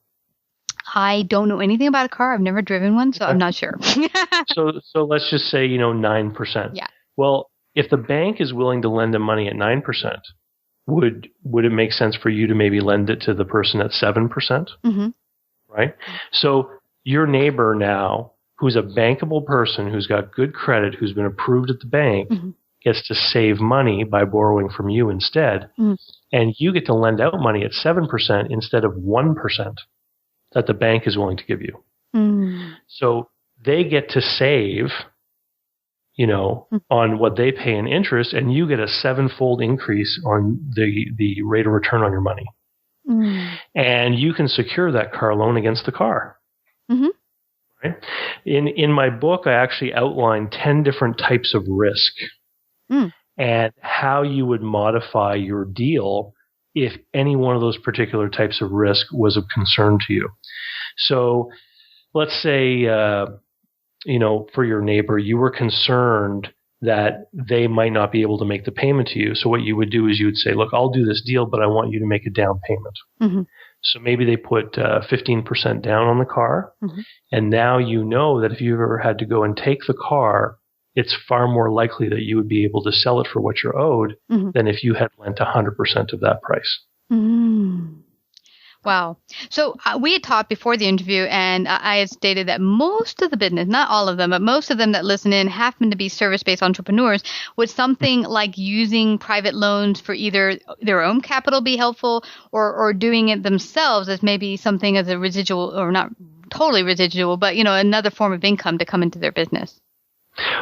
I don't know anything about a car. I've never driven one, so I'm not sure. So let's just say, 9%. Yeah. Well, if the bank is willing to lend him money at 9%, would it make sense for you to maybe lend it to the person at 7%? Right? So your neighbor now, who's a bankable person, who's got good credit, who's been approved at the bank, gets to save money by borrowing from you instead. And you get to lend out money at 7% instead of 1% that the bank is willing to give you. So they get to save, on what they pay in interest, and you get a 7-fold increase on the rate of return on your money. And you can secure that car loan against the car. Right? In my book, I actually outline 10 different types of risk and how you would modify your deal if any one of those particular types of risk was of concern to you. So let's say for your neighbor, you were concerned that they might not be able to make the payment to you. So what you would do is you would say, look, I'll do this deal, but I want you to make a down payment. Mm-hmm. So maybe they put 15% down on the car. Mm-hmm. And now you know that if you ever had to go and take the car, it's far more likely that you would be able to sell it for what you're owed mm-hmm. than if you had lent 100% of that price. Mm. Wow. So we had talked before the interview, and I had stated that most of the business, not all of them, but most of them that listen in happen to be service-based entrepreneurs. Would something like using private loans for either their own capital be helpful, or doing it themselves as maybe something as a residual, or not totally residual, but another form of income to come into their business?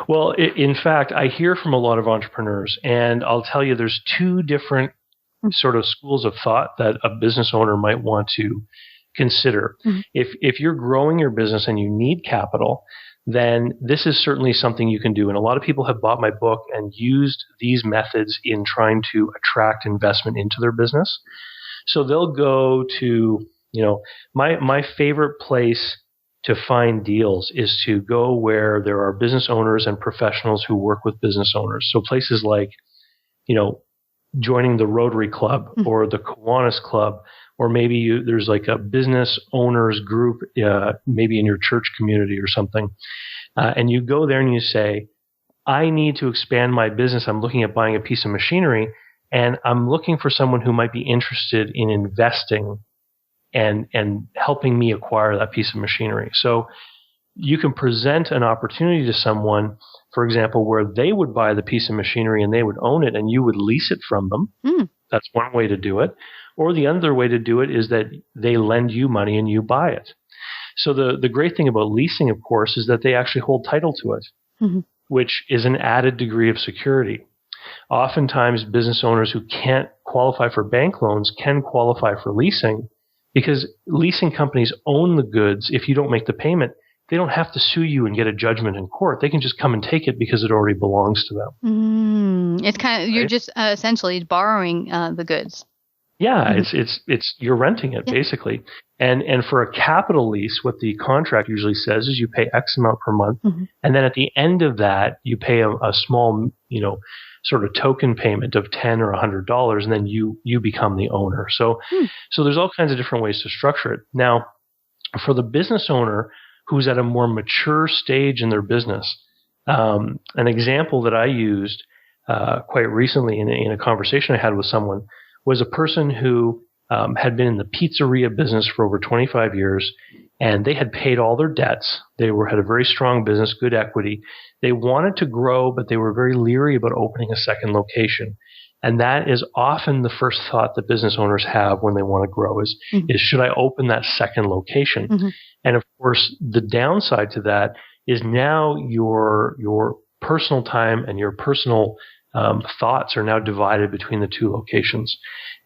Well, in fact, I hear from a lot of entrepreneurs, and I'll tell you there's two different sort of schools of thought that a business owner might want to consider. Mm-hmm. If you're growing your business and you need capital, then this is certainly something you can do. And a lot of people have bought my book and used these methods in trying to attract investment into their business. So they'll go to, my favorite place to find deals is to go where there are business owners and professionals who work with business owners. So places like, joining the Rotary Club or the Kiwanis Club, or maybe there's like a business owners group, maybe in your church community or something. And you go there and you say, I need to expand my business. I'm looking at buying a piece of machinery, and I'm looking for someone who might be interested in investing and helping me acquire that piece of machinery. So you can present an opportunity to someone, for example, where they would buy the piece of machinery and they would own it and you would lease it from them. Mm. That's one way to do it. Or the other way to do it is that they lend you money and you buy it. So the great thing about leasing, of course, is that they actually hold title to it, mm-hmm. which is an added degree of security. Oftentimes, business owners who can't qualify for bank loans can qualify for leasing because leasing companies own the goods. If you don't make the payment, they don't have to sue you and get a judgment in court. They can just come and take it because it already belongs to them. It's kind of, right? You're just essentially borrowing the goods. Yeah, it's you're renting it basically. And for a capital lease, what the contract usually says is you pay X amount per month, and then at the end of that, you pay a small, sort of token payment of $10 or $100, and then you become the owner. So there's all kinds of different ways to structure it. Now, for the business owner who's at a more mature stage in their business, an example that I used quite recently in a conversation I had with someone was a person who had been in the pizzeria business for over 25 years, and they had paid all their debts. They had a very strong business, good equity. They wanted to grow, but they were very leery about opening a second location. And that is often the first thought that business owners have when they want to grow is should I open that second location? And of course, the downside to that is now your personal time and your personal thoughts are now divided between the two locations.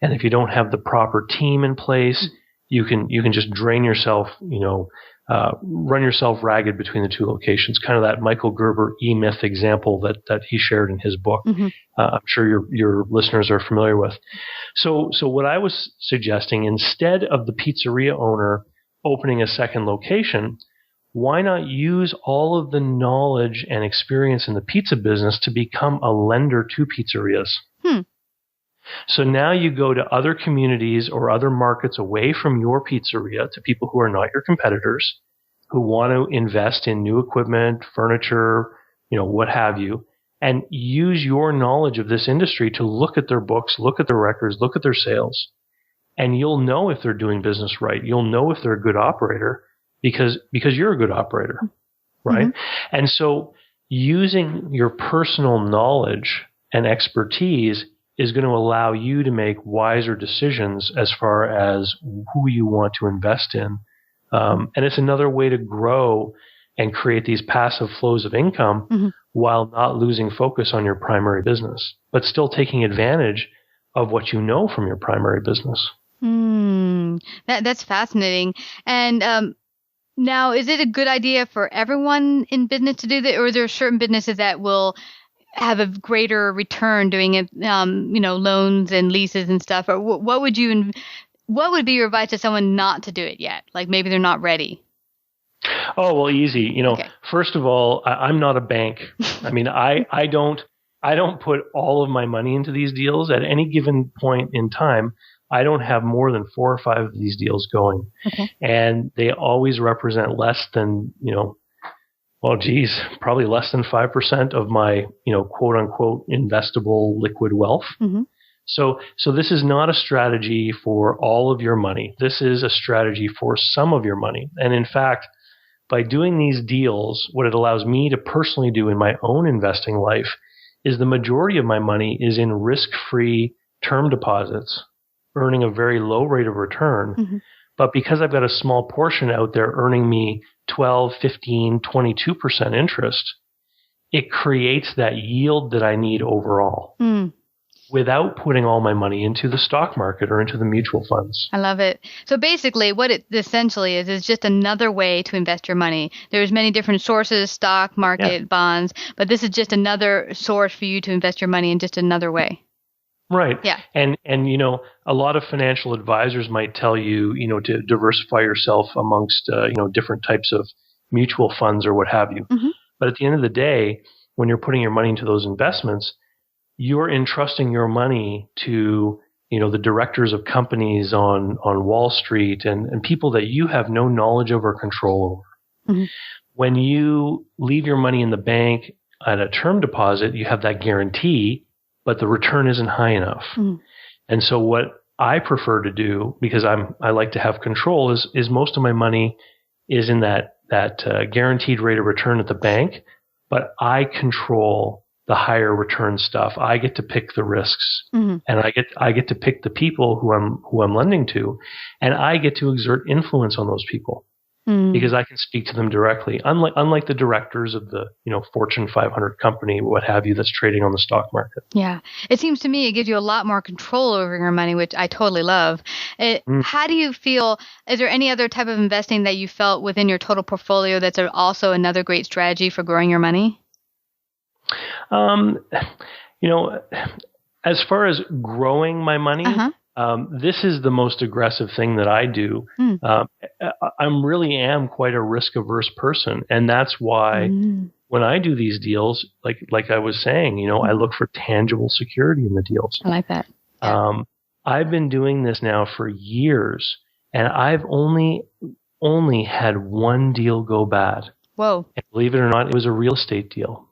And if you don't have the proper team in place, you can just drain yourself, run yourself ragged between the two locations. Kind of that Michael Gerber E-Myth example that he shared in his book. I'm sure your listeners are familiar with. So what I was suggesting, instead of the pizzeria owner opening a second location, why not use all of the knowledge and experience in the pizza business to become a lender to pizzerias? So now you go to other communities or other markets away from your pizzeria, to people who are not your competitors, who want to invest in new equipment, furniture, what have you, and use your knowledge of this industry to look at their books, look at their records, look at their sales, and you'll know if they're doing business right. You'll know if they're a good operator because you're a good operator, right? And so using your personal knowledge and expertise is going to allow you to make wiser decisions as far as who you want to invest in. And it's another way to grow and create these passive flows of income while not losing focus on your primary business, but still taking advantage of what you know from your primary business. That's fascinating. And now, is it a good idea for everyone in business to do that, or are there certain businesses that will have a greater return doing it, loans and leases and stuff? Or what would be your advice to someone not to do it yet? Like maybe they're not ready. Oh, well, easy. Okay. First of all, I'm not a bank. I mean, I don't put all of my money into these deals at any given point in time. I don't have more than 4 or 5 of these deals going. Okay. And they always represent less than, probably less than 5% of my, quote unquote, investable liquid wealth. Mm-hmm. So this is not a strategy for all of your money. This is a strategy for some of your money. And in fact, by doing these deals, what it allows me to personally do in my own investing life is the majority of my money is in risk-free term deposits, earning a very low rate of return. Mm-hmm. But because I've got a small portion out there earning me 12, 15, 22% interest, it creates that yield that I need overall. Without putting all my money into the stock market or into the mutual funds. I love it. So basically what it essentially is just another way to invest your money. There's many different sources, stock, market, bonds, but this is just another source for you to invest your money in just another way. Right. Yeah. And a lot of financial advisors might tell you, to diversify yourself amongst, different types of mutual funds or what have you. Mm-hmm. But at the end of the day, when you're putting your money into those investments, you're entrusting your money to, the directors of companies on Wall Street and people that you have no knowledge of or control over. Mm-hmm. When you leave your money in the bank at a term deposit, you have that guarantee, but the return isn't high enough. Mm-hmm. And so what I prefer to do, because I like to have control, is most of my money is in that guaranteed rate of return at the bank, but I control the higher return stuff. I get to pick the risks, mm-hmm. and I get to pick the people who I'm lending to, and I get to exert influence on those people because I can speak to them directly. Unlike the directors of the Fortune 500 company, what have you, that's trading on the stock market. Yeah, it seems to me it gives you a lot more control over your money, which I totally love. How do you feel? Is there any other type of investing that you felt within your total portfolio that's also another great strategy for growing your money? As far as growing my money, this is the most aggressive thing that I do. I really am quite a risk-averse person, and that's why when I do these deals, like I was saying, I look for tangible security in the deals. I like that. Yeah. I've been doing this now for years, and I've only had one deal go bad. Whoa! And believe it or not, it was a real estate deal.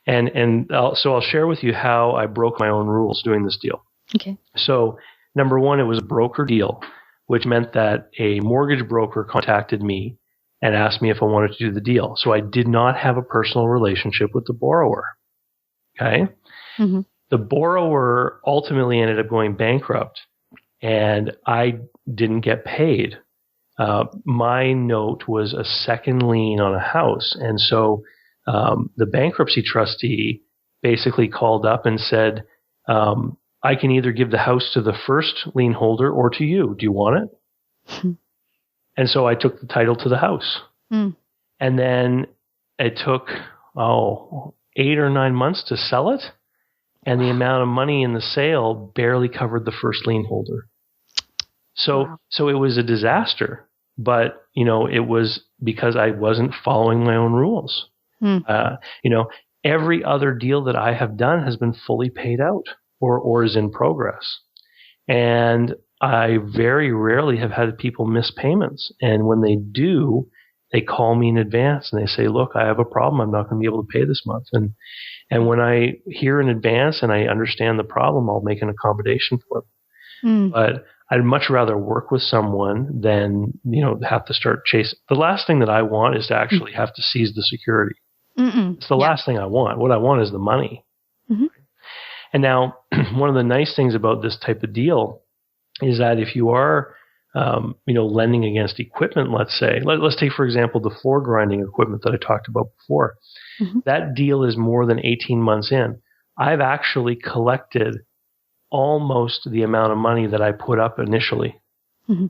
And so I'll share with you how I broke my own rules doing this deal. Okay. So number one, it was a broker deal, which meant that a mortgage broker contacted me and asked me if I wanted to do the deal. So I did not have a personal relationship with the borrower. Okay. Mm-hmm. The borrower ultimately ended up going bankrupt, and I didn't get paid. My note was a second lien on a house, and so the bankruptcy trustee basically called up and said, I can either give the house to the first lien holder or to you. Do you want it? And so I took the title to the house. And then it took, 8 or 9 months to sell it. And the amount of money in the sale barely covered the first lien holder. So it was a disaster. But, it was because I wasn't following my own rules. Every other deal that I have done has been fully paid out or is in progress. And I very rarely have had people miss payments. And when they do, they call me in advance and they say, look, I have a problem. I'm not going to be able to pay this month. And when I hear in advance and I understand the problem, I'll make an accommodation for them. But I'd much rather work with someone than, have to start chasing. The last thing that I want is to actually have to seize the security. It's the last thing I want. What I want is the money. And now, one of the nice things about this type of deal is that if you are, lending against equipment, let's say, let's take, for example, the floor grinding equipment that I talked about before. That deal is more than 18 months in. I've actually collected almost the amount of money that I put up initially.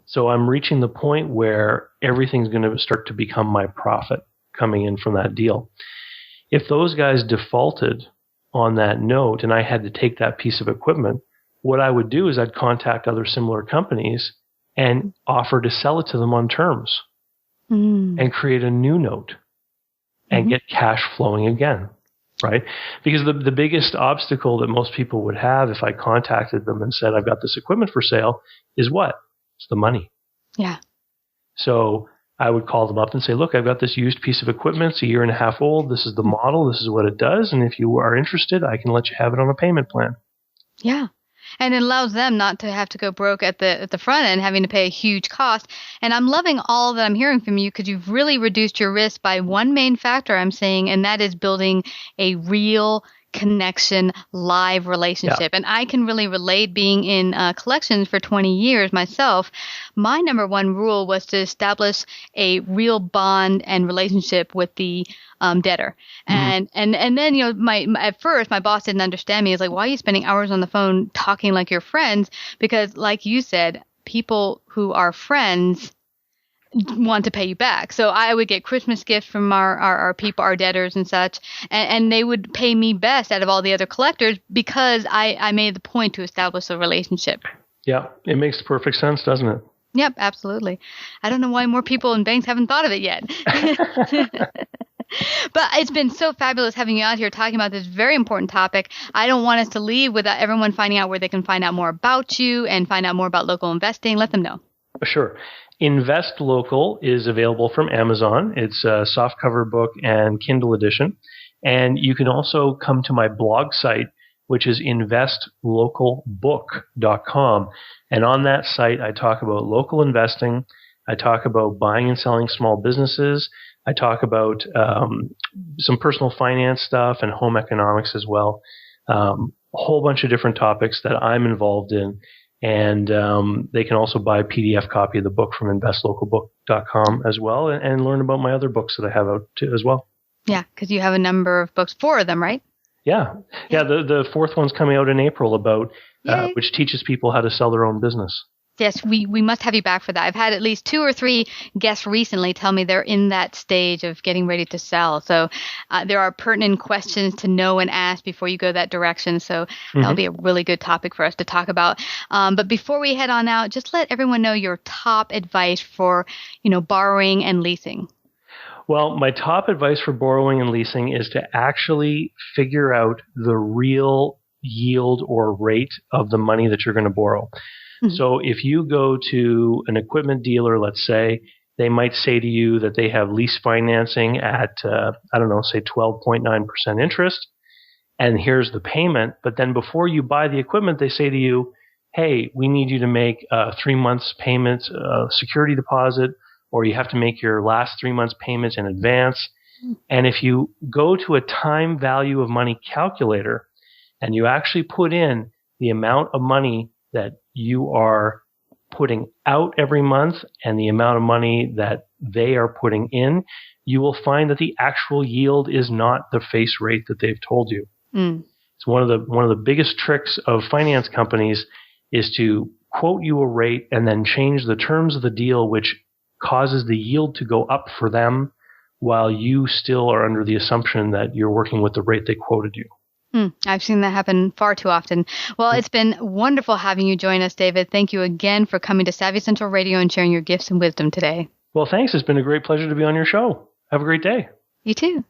So I'm reaching the point where everything's going to start to become my profit coming in from that deal. If those guys defaulted on that note and I had to take that piece of equipment, what I would do is I'd contact other similar companies and offer to sell it to them on terms. and create a new note and get cash flowing again, right? Because the biggest obstacle that most people would have if I contacted them and said, I've got this equipment for sale, is what? It's the money. Yeah. So I would call them up and say, look, I've got this used piece of equipment. It's a year and a half old. This is the model. This is what it does. And if you are interested, I can let you have it on a payment plan. Yeah. And it allows them not to have to go broke at the front end, having to pay a huge cost. And I'm loving all that I'm hearing from you because you've really reduced your risk by one main factor I'm saying, and that is building a real connection, live relationship. And I can really relate being in collections for 20 years myself. My number one rule was to establish a real bond and relationship with the debtor. And then, you know, at first my boss didn't understand me. He's like, why are you spending hours on the phone talking like you're friends? Because like you said, people who are friends want to pay you back. So I would get Christmas gifts from our people, our debtors and such, and they would pay me best out of all the other collectors because I made the point to establish a relationship. Yeah, it makes perfect sense, doesn't it? Yep, absolutely. I don't know why more people in banks haven't thought of it yet. But it's been so fabulous having you out here talking about this very important topic. I don't want us to leave without everyone finding out where they can find out more about you and find out more about local investing. Let them know. Sure. Invest Local is available from Amazon. It's a softcover book and Kindle edition. And you can also come to my blog site, which is investlocalbook.com. And on that site, I talk about local investing. I talk about buying and selling small businesses. I talk about some personal finance stuff and home economics as well. A whole bunch of different topics that I'm involved in. And they can also buy a PDF copy of the book from investlocalbook.com as well and learn about my other books that I have out too as well. Yeah, because you have a number of books, 4 of them, right? Yeah. The fourth one's coming out in April about which teaches people how to sell their own business. Yes, we must have you back for that. I've had at least 2 or 3 guests recently tell me they're in that stage of getting ready to sell. So there are pertinent questions to know and ask before you go that direction. So that'll be a really good topic for us to talk about. But before we head on out, just let everyone know your top advice for, borrowing and leasing. Well, my top advice for borrowing and leasing is to actually figure out the real yield or rate of the money that you're going to borrow. So if you go to an equipment dealer, let's say, they might say to you that they have lease financing at, say 12.9% interest, and here's the payment. But then before you buy the equipment, they say to you, hey, we need you to make 3 months payments, security deposit, or you have to make your last 3 months payments in advance. And if you go to a time value of money calculator and you actually put in the amount of money that you are putting out every month and the amount of money that they are putting in, you will find that the actual yield is not the face rate that they've told you. It's one of the biggest tricks of finance companies is to quote you a rate and then change the terms of the deal, which causes the yield to go up for them while you still are under the assumption that you're working with the rate they quoted you. I've seen that happen far too often. Well, it's been wonderful having you join us, David. Thank you again for coming to Savvy Central Radio and sharing your gifts and wisdom today. Well, thanks. It's been a great pleasure to be on your show. Have a great day. You too.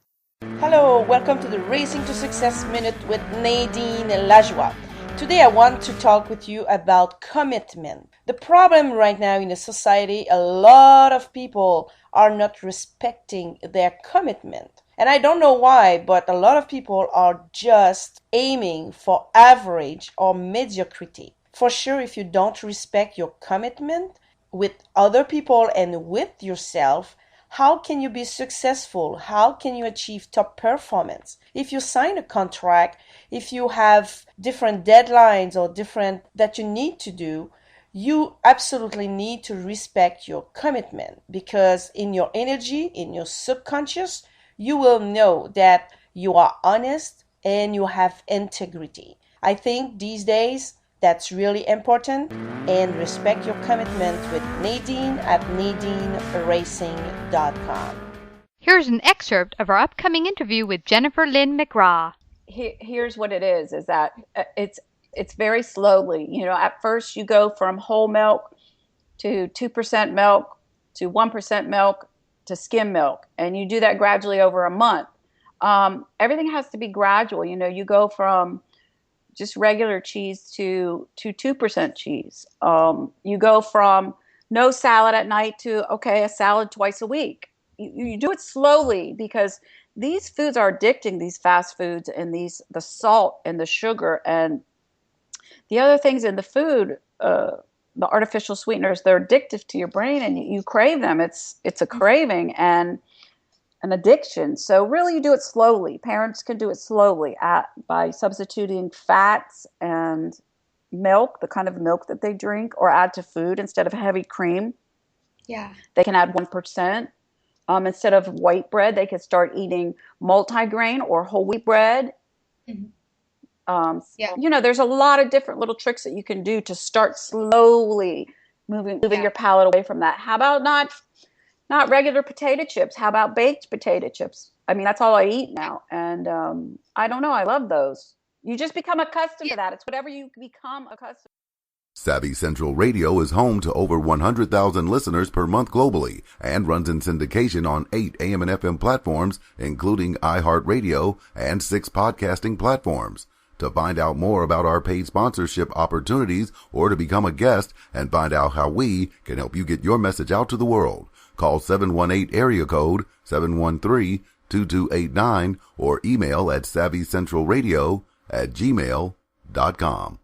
Hello, welcome to the Racing to Success Minute with Nadine Lajoie. Today I want to talk with you about commitment. The problem right now in the society, a lot of people are not respecting their commitment. And I don't know why, but a lot of people are just aiming for average or mediocrity. For sure, if you don't respect your commitment with other people and with yourself, how can you be successful? How can you achieve top performance? If you sign a contract, if you have different deadlines or different that you need to do, you absolutely need to respect your commitment, because in your energy, in your subconscious, you will know that you are honest and you have integrity. I think these days that's really important. And respect your commitment with Nadine at NadineRacing.com. Here's an excerpt of our upcoming interview with Jennifer Lynn McGraw. Here's what it is that it's very slowly. At first you go from whole milk to 2% milk to 1% milk to skim milk, and you do that gradually over a month. Everything has to be gradual. You go from just regular cheese to 2% cheese. You go from no salad at night to, okay, a salad twice a week. You do it slowly, because these foods are addicting, these fast foods, and the salt and the sugar and the other things in the food, the artificial sweeteners, they're addictive to your brain, and you crave them. It's a craving and an addiction. So really, you do it slowly. Parents can do it slowly by substituting fats and milk, the kind of milk that they drink, or add to food instead of heavy cream. Yeah. They can add 1%. Instead of white bread, they could start eating multigrain or whole wheat bread. There's a lot of different little tricks that you can do to start slowly moving your palate away from that. How about not regular potato chips? How about baked potato chips? I mean, that's all I eat now. And I don't know. I love those. You just become accustomed to that. It's whatever you become accustomed to. Savvy Central Radio is home to over 100,000 listeners per month globally and runs in syndication on 8 AM and FM platforms, including iHeartRadio and 6 podcasting platforms. To find out more about our paid sponsorship opportunities or to become a guest and find out how we can help you get your message out to the world, call 718 area code 713-2289 or email at savvycentralradio@gmail.com.